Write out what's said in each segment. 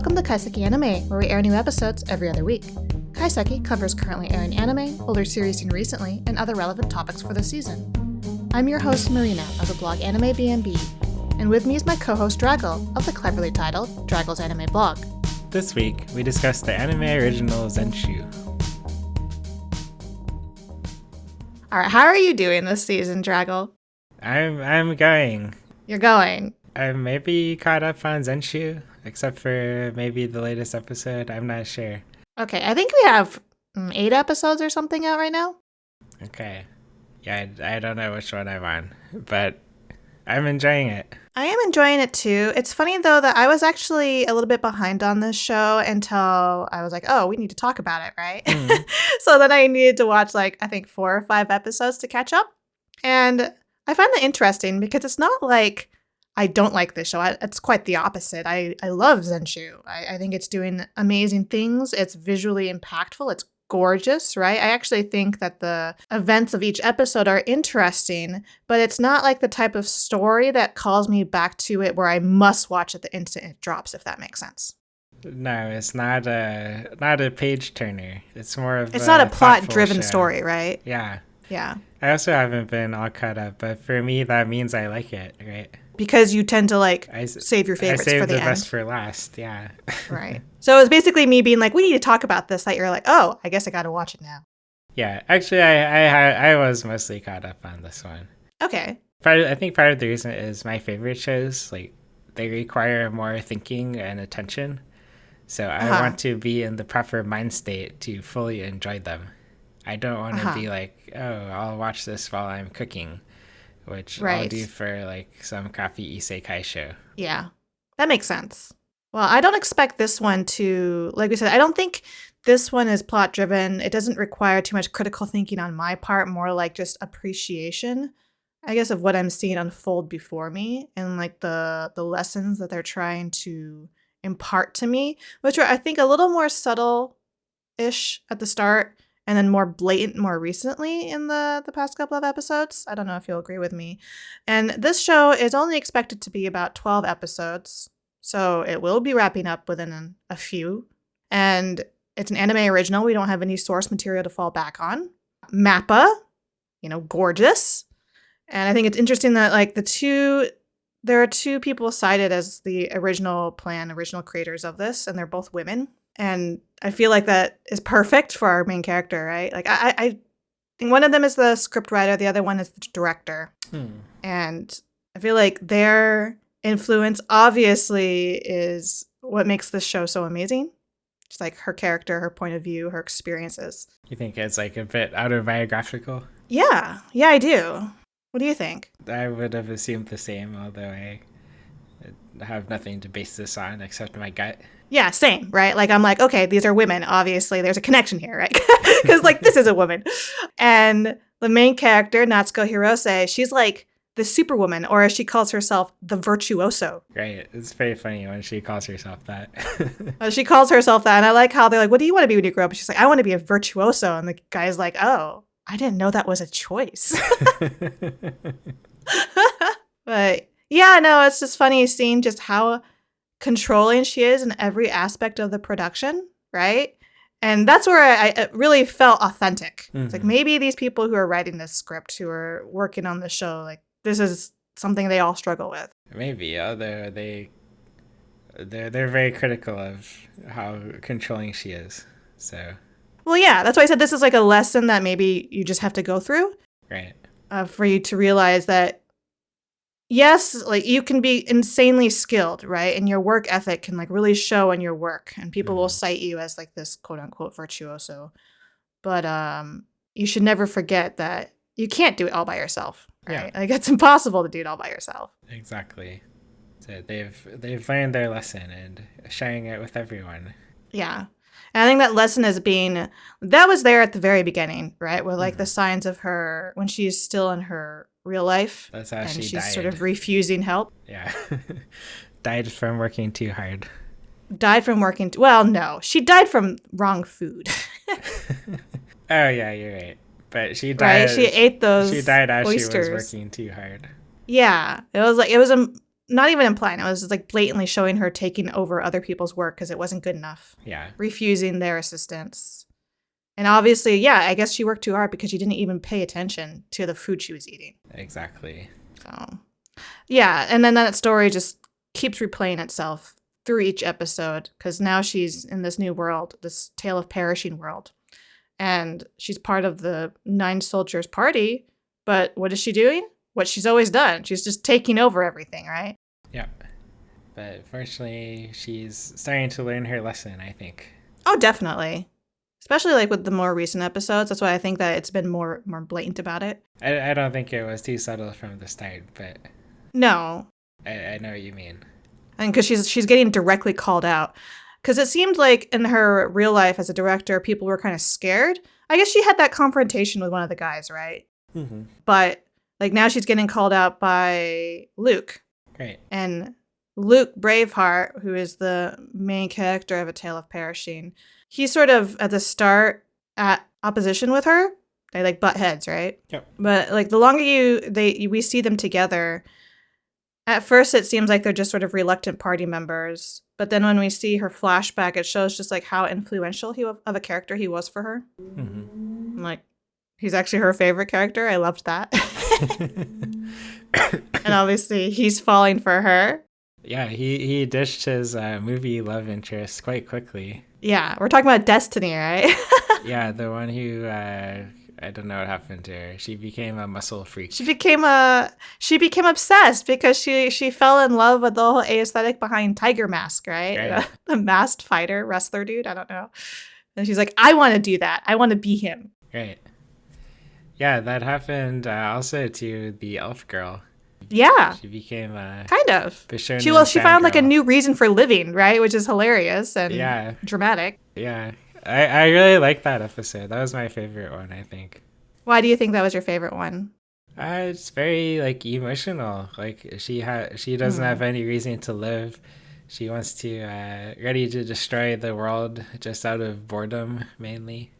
Welcome to Kaiseki Anime, where we air new episodes every other week. Kaiseki covers currently airing anime, older series seen recently, and other relevant topics for the season. I'm your host Marina of the blog Anime B&B, and with me is my co-host Draggle of the cleverly titled Draggle's Anime Blog. This week, we discuss the anime original Zenshu. Alright, how are you doing this season, Draggle? I'm going. You're going. I'm maybe caught up on Zenshu, except for maybe the latest episode. I'm not sure. Okay, I think we have 8 episodes or something out right now. Okay. Yeah, I don't know which one I'm on, but I'm enjoying it. I am enjoying it too. It's funny though that I was actually a little bit behind on this show until I was like, oh, we need to talk about it, right? Mm. So then I needed to watch I think 4 or 5 episodes to catch up. And I find that interesting because it's not like I don't like this show. It's quite the opposite. I love Zenshu. I think it's doing amazing things. It's visually impactful. It's gorgeous, right? I actually think that the events of each episode are interesting, but it's not like the type of story that calls me back to it where I must watch it the instant it drops, if that makes sense. No, it's not a page turner. It's more of it's not a plot-driven show. Story, right? Yeah. Yeah. I also haven't been all caught up, but for me, that means I like it, right? Because you tend to save your favorites for the end. I saved the best for last, yeah. Right. So it was basically me being like, we need to talk about this. That you're like, oh, I guess I got to watch it now. Yeah, actually, I was mostly caught up on this one. Okay. I think part of the reason is my favorite shows, they require more thinking and attention. So I want to be in the proper mind state to fully enjoy them. I don't want to be like, oh, I'll watch this while I'm cooking, which I'll do for some crappy isekai show. Yeah, that makes sense. Well, I don't expect this one to, like we said, I don't think this one is plot driven. It doesn't require too much critical thinking on my part, more like just appreciation, I guess, of what I'm seeing unfold before me and the lessons that they're trying to impart to me, which are, I think, a little more subtle-ish at the start and then more blatant more recently in the past couple of episodes. I don't know if you'll agree with me. And this show is only expected to be about 12 episodes, so it will be wrapping up within a few. And it's an anime original. We don't have any source material to fall back on. Mappa, gorgeous. And I think it's interesting that there are 2 people cited as the original creators of this, and they're both women. And I feel like that is perfect for our main character, right? I think one of them is the script writer, the other one is the director. And I feel like their influence obviously is what makes this show so amazing. Just her character, her point of view, her experiences. You think it's a bit autobiographical? Yeah, I do. What do you think? I would have assumed the same, although I have nothing to base this on except my gut. Yeah, same, right? I'm like, okay, these are women. Obviously, there's a connection here, right? Because, this is a woman. And the main character, Natsuko Hirose, she's the superwoman, or as she calls herself, the virtuoso. Right. It's very funny when she calls herself that. She calls herself that, and I like how they're like, what do you want to be when you grow up? And she's like, I want to be a virtuoso. And the guy's like, oh, I didn't know that was a choice. But, yeah, no, it's just funny seeing just how controlling she is in every aspect of the production, right? And that's where I really felt authentic. Mm-hmm. It's maybe these people who are writing this script, who are working on the show, this is something they all struggle with. Maybe, although they're very critical of how controlling she is. So. Well, yeah, that's why I said this is a lesson that maybe you just have to go through. Right. For you to realize that, yes, you can be insanely skilled, right? And your work ethic can really show in your work, and people will cite you as this quote unquote virtuoso. But you should never forget that you can't do it all by yourself, right? Yeah. It's impossible to do it all by yourself. Exactly. So they've learned their lesson and sharing it with everyone. Yeah. And I think that lesson that was there at the very beginning, right? With the signs of her when she's still in her real life. That's how and she she's died. Sort of refusing help. Yeah. Died from working too hard. Well, no. She died from wrong food. Oh, yeah, you're right. But she died. Right? She ate those She died as oysters. She was working too hard. Yeah. It was not even implying. It was just like blatantly showing her taking over other people's work because it wasn't good enough. Yeah. Refusing their assistance. And obviously, yeah, I guess she worked too hard because she didn't even pay attention to the food she was eating. Exactly. So, yeah. And then that story just keeps replaying itself through each episode because now she's in this new world, this tale of perishing world. And she's part of the 9 soldiers party. But what is she doing? What she's always done. She's just taking over everything, right? Yeah. But fortunately, she's starting to learn her lesson, I think. Oh, definitely. Especially like with the more recent episodes. That's why I think that it's been more blatant about it. I don't think it was too subtle from the start, but no. I know what you mean. And because she's getting directly called out. Because it seemed like in her real life as a director, people were kind of scared. I guess she had that confrontation with one of the guys, right? Mm-hmm. But like now she's getting called out by Luke. Right. And Luke Braveheart, who is the main character of A Tale of Perishing, he's sort of at the start at opposition with her. They like butt heads, right? Yep. But like the longer we see them together, at first it seems like they're just sort of reluctant party members. But then when we see her flashback, it shows just like how influential of a character he was for her. Mm-hmm. I'm like, he's actually her favorite character. I loved that. And obviously he's falling for her. Yeah, he ditched his movie love interest quite quickly. Yeah, we're talking about Destiny, right? Yeah, the one who I don't know what happened to her. She became a muscle freak. She became obsessed because she fell in love with the whole aesthetic behind Tiger Mask, right? The masked fighter wrestler dude. I don't know. And she's like, I want to do that. I want to be him. Right. Yeah, that happened also to the elf girl. Yeah. She became kind of. She found like a new reason for living, right? Which is hilarious and dramatic. Yeah. I really like that episode. That was my favorite one, I think. Why do you think that was your favorite one? It's very like emotional. Like she doesn't have any reason to live. She wants to ready to destroy the world just out of boredom mainly.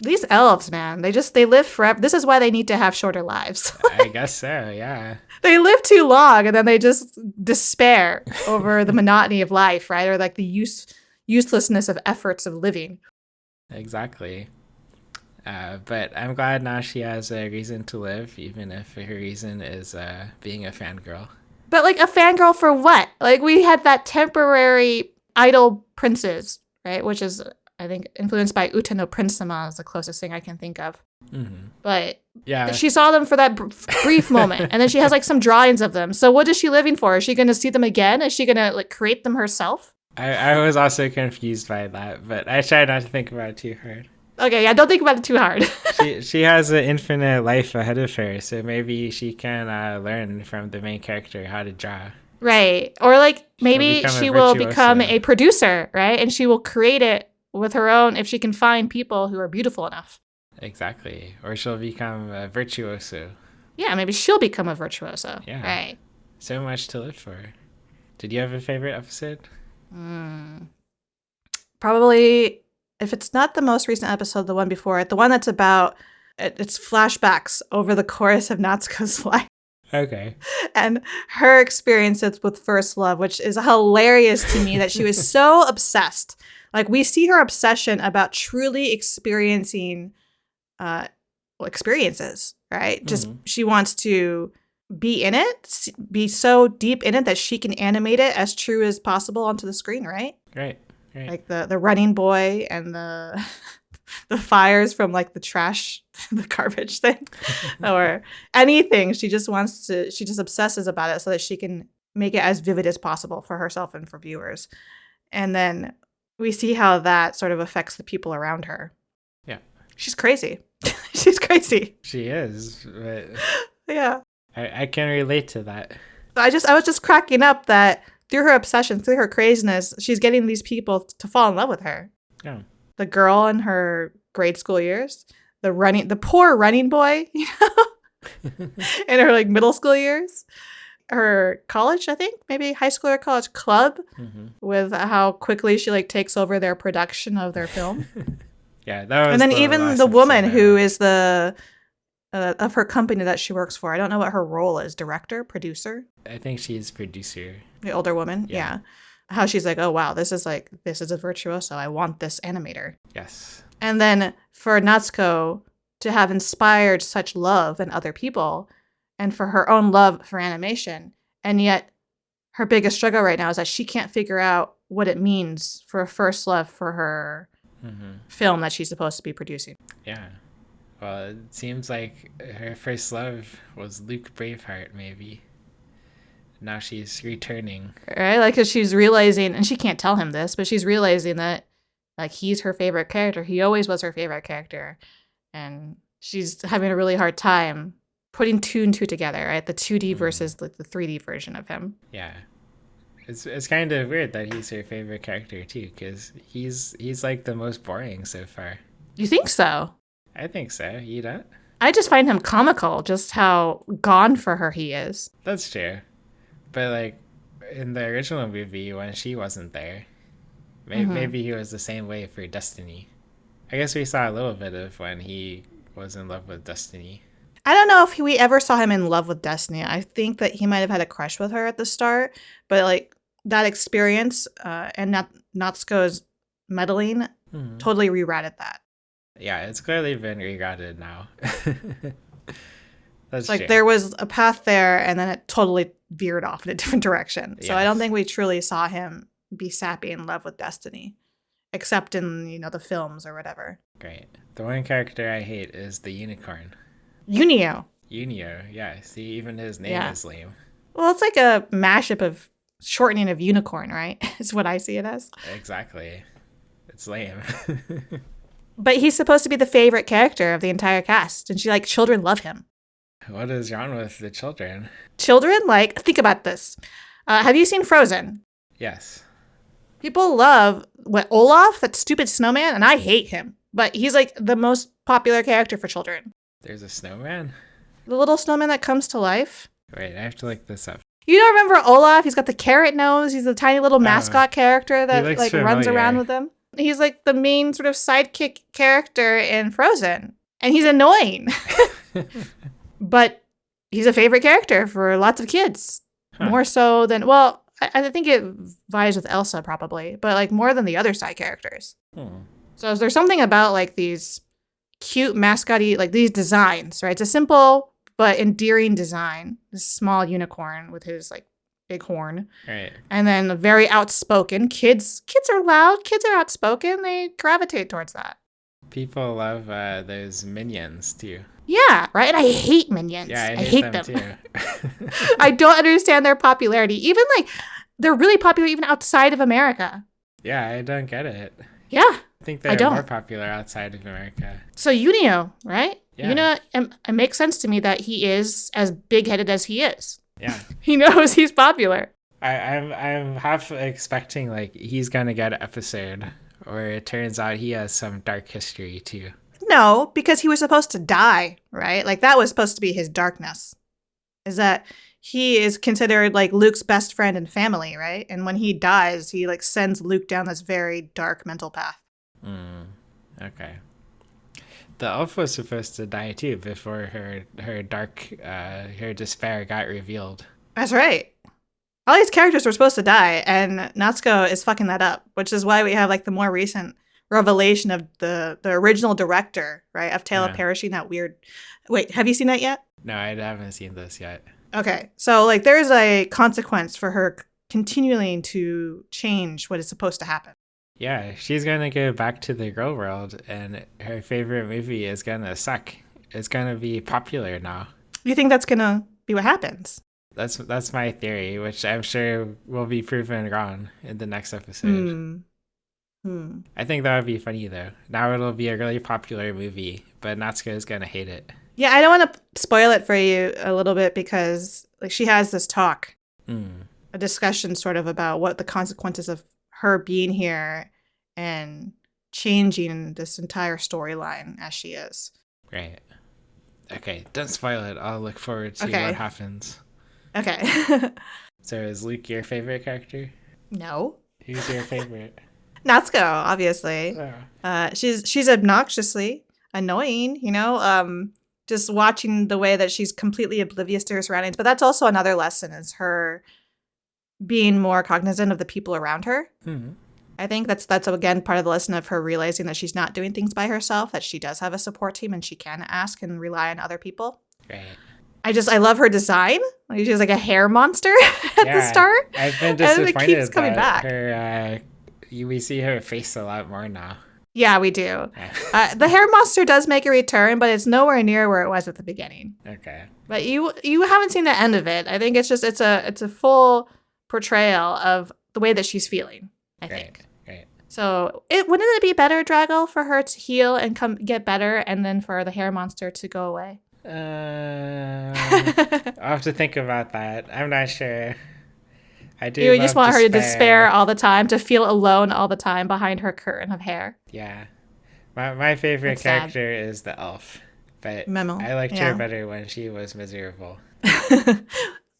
These elves, man, they live forever. This is why they need to have shorter lives. I guess so, yeah. They live too long and then they just despair over the monotony of life, right? Or like the uselessness of efforts of living. Exactly. But I'm glad now she has a reason to live, even if her reason is being a fangirl. But like a fangirl for what? Like we had that temporary idol princes, right? Which is, I think, influenced by Uta no Prince Sama is the closest thing I can think of. Mm-hmm. But yeah, she saw them for that brief moment, and then she has like some drawings of them. So what is she living for? Is she going to see them again? Is she going to like create them herself? I was also confused by that, but I try not to think about it too hard. Okay, yeah, don't think about it too hard. she has an infinite life ahead of her, so maybe she can learn from the main character how to draw. Right. Or like maybe she will become a producer, right? And she will create it with her own if she can find people who are beautiful enough. Exactly. Or she'll become a virtuoso. Yeah, maybe she'll become a virtuoso. Yeah. Right. So much to live for. Did you have a favorite episode? Probably, if it's not the most recent episode, the one before it, the one that's about, it's flashbacks over the course of Natsuko's life. Okay. And her experiences with first love, which is hilarious to me that she was so obsessed. Like we see her obsession about truly experiencing experiences, right? Just she wants to be in it, be so deep in it that she can animate it as true as possible onto the screen, right? Right. Like the running boy and the fires from like the trash, the garbage thing, or anything. She just obsesses about it so that she can make it as vivid as possible for herself and for viewers. And then we see how that sort of affects the people around her. Yeah. She's crazy. She's crazy. She is. But yeah. I can relate to that. I was just cracking up that through her obsession, through her craziness, she's getting these people to fall in love with her. Yeah. The girl in her grade school years, the poor running boy, you know, in her like middle school years, her college, I think, maybe high school or college club, with how quickly she like takes over their production of their film. Yeah, that was. And then even the woman who is the of her company that she works for. I don't know what her role is. Director? Producer? I think she's producer. The older woman? Yeah. How she's like, oh, wow, this is a virtuoso. I want this animator. Yes. And then for Natsuko to have inspired such love in other people and for her own love for animation. And yet her biggest struggle right now is that she can't figure out what it means for a first love for her film that she's supposed to be producing. Yeah. Well, it seems like her first love was Luke Braveheart, maybe. Now she's returning. Right? Like, because she's realizing, and she can't tell him this, but she's realizing that, like, he's her favorite character. He always was her favorite character. And she's having a really hard time putting two and two together, right? The 2D versus the 3D version of him. Yeah. It's kind of weird that he's her favorite character, too, because he's like the most boring so far. You think so? I think so. You don't? I just find him comical, just how gone for her he is. That's true. But, like, in the original movie, when she wasn't there, maybe he was the same way for Destiny. I guess we saw a little bit of when he was in love with Destiny. I don't know if we ever saw him in love with Destiny. I think that he might have had a crush with her at the start, but, like, that experience and Natsuko's meddling totally rerouted that. Yeah, it's clearly been rerouted now. That's like true. There was a path there, and then it totally veered off in a different direction. So I don't think we truly saw him be sappy in love with Destiny, except in, the films or whatever. Great. The one character I hate is the unicorn. Unio. Unio, yeah. See, even his name is lame. Well, it's like a mashup of shortening of unicorn, right? Is what I see it as. Exactly. It's lame. But he's supposed to be the favorite character of the entire cast, and children love him. What is wrong with the children? Children, think about this. Have you seen Frozen? Yes. People love Olaf, that stupid snowman, and I hate him. But he's the most popular character for children. There's a snowman? The little snowman that comes to life. Wait, I have to look this up. You don't remember Olaf? He's got the carrot nose. He's the tiny little mascot character that runs around with him. He's the main sort of sidekick character in Frozen. And he's annoying. But he's a favorite character for lots of kids. More so than, I think it vies with Elsa probably, but more than the other side characters. So there's something about these cute mascot-y, these designs, right? It's a simple but endearing design. This small unicorn with his big horn. Right. And then very outspoken. Kids are loud. Kids are outspoken. They gravitate towards that. People love those minions too. Yeah, right? And I hate minions. Yeah, I hate them too. I don't understand their popularity. Even they're really popular even outside of America. Yeah, I don't get it. Yeah. I think they're more popular outside of America. So Unio, right? Yeah. It makes sense to me that he is as big-headed as he is. Yeah. He knows he's popular. I'm half expecting he's gonna get an episode where it turns out he has some dark history too. No, because he was supposed to die, right? That was supposed to be his darkness. Is that he is considered Luke's best friend and family, right? And when he dies, he sends Luke down this very dark mental path. Okay. The elf was supposed to die too before her dark her despair got revealed. That's right. All these characters were supposed to die, and Natsuko is fucking that up, which is why we have the more recent revelation of the original director, right, of Tale of Perishing, that weird... Wait, have you seen that yet? No, I haven't seen this yet. Okay, so there's a consequence for her continuing to change what is supposed to happen. Yeah, she's gonna go back to the girl world, and her favorite movie is gonna suck. It's gonna be popular now. You think that's gonna be what happens? That's my theory, which I'm sure will be proven wrong in the next episode. I think that would be funny though. Now it'll be a really popular movie, but Natsuko is gonna hate it. Yeah, I don't want to spoil it for you a little bit because she has this talk, a discussion sort of about what the consequences of her being here and changing this entire storyline as she is. Right. Okay, don't spoil it. I'll look forward to what happens. Okay. So is Luke your favorite character? No. Who's your favorite? Natsuko, obviously. She's obnoxiously annoying, just watching the way that she's completely oblivious to her surroundings. But that's also another lesson, is her being more cognizant of the people around her. Mm-hmm. I think that's again part of the lesson of her realizing that she's not doing things by herself, that she does have a support team and she can ask and rely on other people. Right. I love her design. Like, she's like a hair monster at the start. I've been disappointed and it keeps coming back. We see her face a lot more now. Yeah, we do. The hair monster does make a return, but it's nowhere near where it was at the beginning. Okay. But you haven't seen the end of it. I think it's a full portrayal of the way that she's feeling, I think. Right. So wouldn't it be better, Drago, for her to heal and get better, and then for the hair monster to go away? I'll have to think about that. I'm not sure. I do. You just want her to despair all the time, to feel alone all the time behind her curtain of hair. Yeah. My favorite character is the elf, but I liked her better when she was miserable.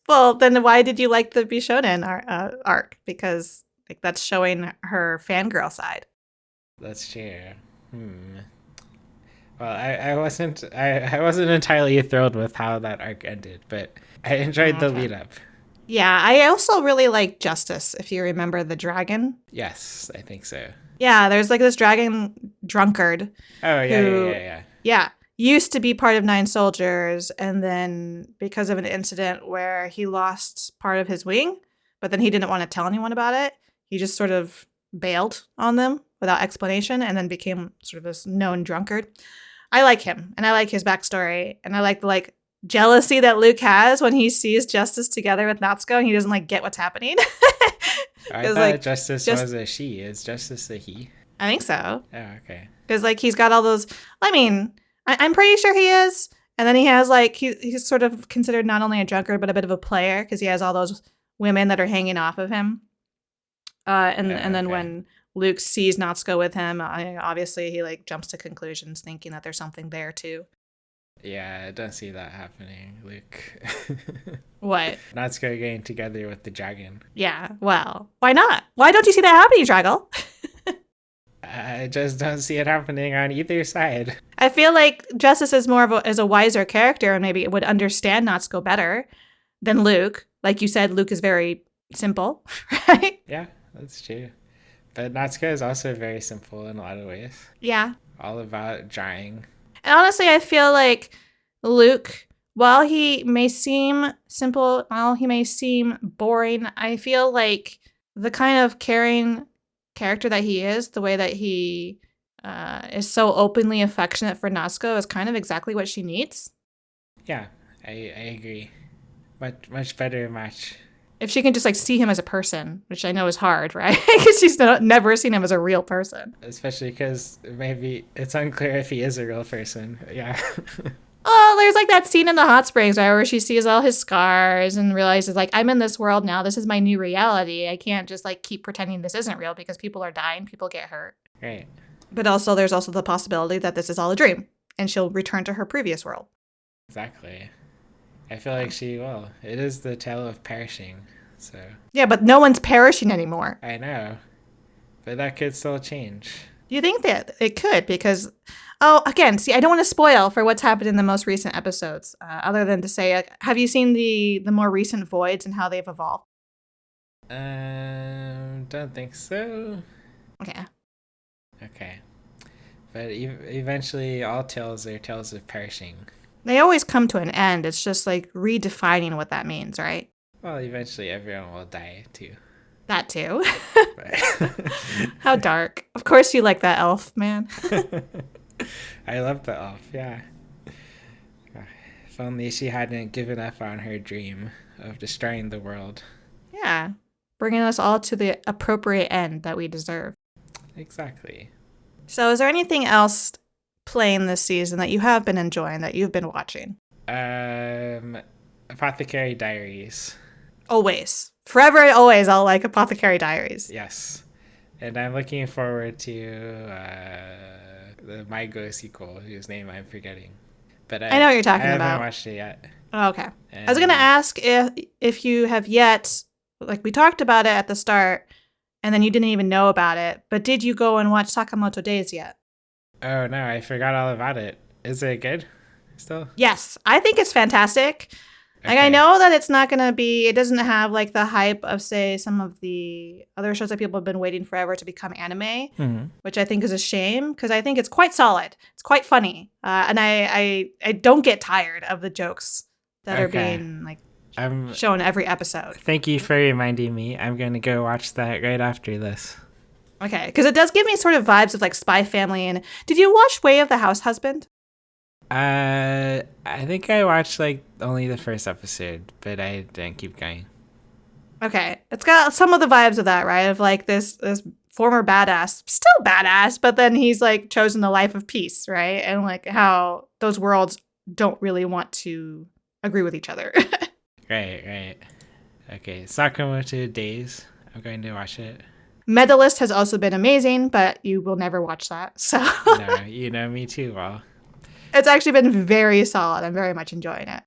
Well, then why did you like the Bishonen arc? Because like that's showing her fangirl side. That's true. Well, I wasn't entirely thrilled with how that arc ended, but I enjoyed the lead up. Yeah, I also really like Justice, if you remember the dragon. Yes, I think so. Yeah, there's like this dragon drunkard. Oh, yeah, who, yeah. Yeah, used to be part of 9 Soldiers, and then because of an incident where he lost part of his wing, but then he didn't want to tell anyone about it, he just sort of bailed on them without explanation and then became sort of this known drunkard. I like him, and I like his backstory, and I like the jealousy that Luke has when he sees Justice together with Natsuko and he doesn't get what's happening. I thought Justice was a she. Is Justice a he? I think so. Oh, okay. Because he's got all those. I mean, I'm pretty sure he is. And then he has he's sort of considered not only a drunkard but a bit of a player because he has all those women that are hanging off of him. And then when Luke sees Natsuko with him, obviously he jumps to conclusions, thinking that there's something there too. Yeah, I don't see that happening, Luke. What? Natsuko getting together with the dragon. Yeah, well, why not? Why don't you see that happening, Drago? I just don't see it happening on either side. I feel like Justice is more of a wiser character and maybe would understand Natsuko better than Luke. Like you said, Luke is very simple, right? Yeah, that's true. But Natsuko is also very simple in a lot of ways. Yeah. All about drawing. And honestly, I feel like Luke, while he may seem simple, while he may seem boring, I feel like the kind of caring character that he is, the way that he is so openly affectionate for Natsuko is kind of exactly what she needs. Yeah, I agree. Much better match. If she can just see him as a person, which I know is hard, right? Because she's never seen him as a real person. Especially because maybe it's unclear if he is a real person. Yeah. Oh, there's that scene in the hot springs, right, where she sees all his scars and realizes I'm in this world now. This is my new reality. I can't just keep pretending this isn't real because people are dying, people get hurt. Right. But there's also the possibility that this is all a dream and she'll return to her previous world. Exactly. I feel like she will. It is the tale of perishing, so. Yeah, but no one's perishing anymore. I know. But that could still change. You think that it could because, again, see, I don't want to spoil for what's happened in the most recent episodes, other than to say, have you seen the more recent voids and how they've evolved? Don't think so. Okay. But eventually all tales are tales of perishing. They always come to an end. It's just redefining what that means, right? Well, eventually everyone will die too. That too. How dark. Of course you like that elf, man. I love the elf, yeah. If only she hadn't given up on her dream of destroying the world. Yeah. Bringing us all to the appropriate end that we deserve. Exactly. So is there anything else playing this season that you have been enjoying, that you've been watching? Apothecary Diaries. Always. Forever and always I'll like Apothecary Diaries. Yes. And I'm looking forward to the My Go sequel, whose name I'm forgetting. But I know what you're talking about. I haven't watched it yet. Oh, okay. I was going to ask if you have yet, we talked about it at the start, and then you didn't even know about it, but did you go and watch Sakamoto Days yet? Oh, no, I forgot all about it. Is it good? still? Yes, I think it's fantastic. Like, Okay. I know that it's not going to be, it doesn't have like the hype of, say, some of the other shows that people have been waiting forever to become anime, which I think is a shame because I think it's quite solid. It's quite funny. And I don't get tired of the jokes that are being like shown every episode. Thank you for reminding me. I'm going to go watch that right after this. Okay, because it does give me sort of vibes of like Spy Family. And did you watch Way of the House Husband? I think I watched like only the first episode, but I didn't keep going. Okay, it's got some of the vibes of that, right? Of like this former badass, still badass, but then he's like chosen the life of peace, right? And like how those worlds don't really want to agree with each other. Right. Okay, Sakamoto Days. I'm going to watch it. Medalist has also been amazing, but you will never watch that. So No, you know me too well. It's actually been very solid. I'm very much enjoying it.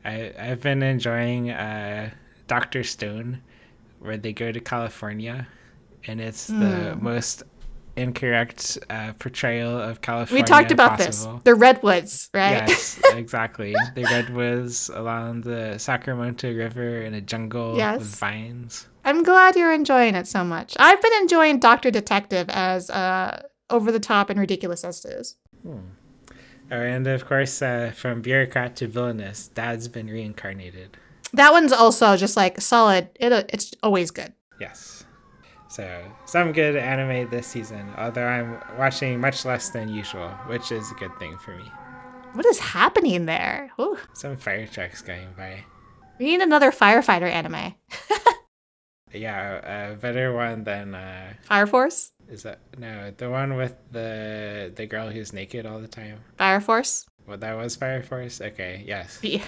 I've been enjoying Dr. Stone, where they go to California, and it's the most incorrect portrayal of California. We talked about possible. this. The redwoods, right? Yes, exactly. The redwoods along the Sacramento River in a jungle with vines. I'm glad you're enjoying it so much. I've been enjoying Dr. Detective as over the top and ridiculous as it is. And of course, from bureaucrat to villainous, Dad's been reincarnated. That one's also just like solid. It's always good. Yes. So some good anime this season, although I'm watching much less than usual, which is a good thing for me. What is happening there? Ooh. Some fire trucks going by. We need another firefighter anime. Yeah, a better one than Fire Force? Is that no, the one with the girl who's naked all the time? Fire Force? Well, that was Fire Force? Okay, yes. Yeah.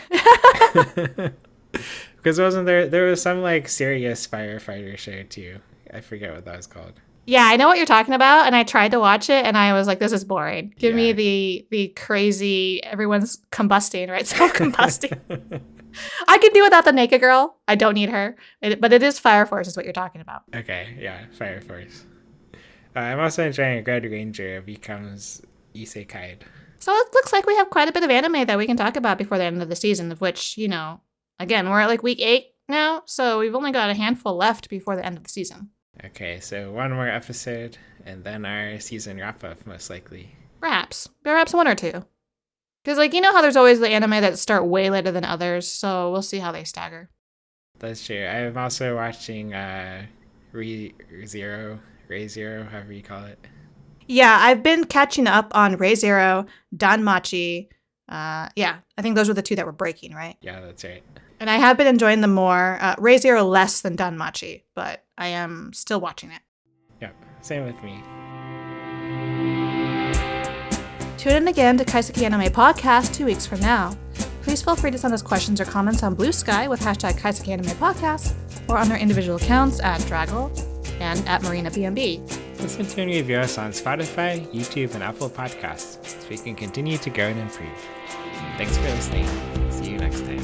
Because wasn't there was some like serious firefighter show too. I forget what that was called. Yeah, I know what you're talking about, and I tried to watch it, and I was like, this is boring. Give me the crazy, everyone's combusting, right? Self-combusting. I can do without the naked girl. I don't need her. But it is Fire Force is what you're talking about. Okay, yeah, Fire Force. I'm also enjoying Red Ranger becomes isekai'd. So it looks like we have quite a bit of anime that we can talk about before the end of the season, of which, you know, again, we're at like week 8 now, so we've only got a handful left before the end of the season. Okay, so one more episode, and then our season wrap-up, most likely. Perhaps one or two. Because, like, you know how there's always the anime that start way later than others, so we'll see how they stagger. That's true. I'm also watching Re:Zero, however you call it. Yeah, I've been catching up on Re:Zero, Danmachi. Yeah, I think those were the two that were breaking, right? Yeah, that's right. And I have been enjoying them more. Re:Zero less than Danmachi, but I am still watching it. Yeah, same with me. Tune in again to Kaiseki Anime Podcast 2 weeks from now. Please feel free to send us questions or comments on Blue Sky with hashtag Kaiseki Anime Podcast or on our individual accounts at Draggle and at MarinaBNB. Listen to and review us on Spotify, YouTube, and Apple Podcasts so we can continue to grow and improve. Thanks for listening. See you next time.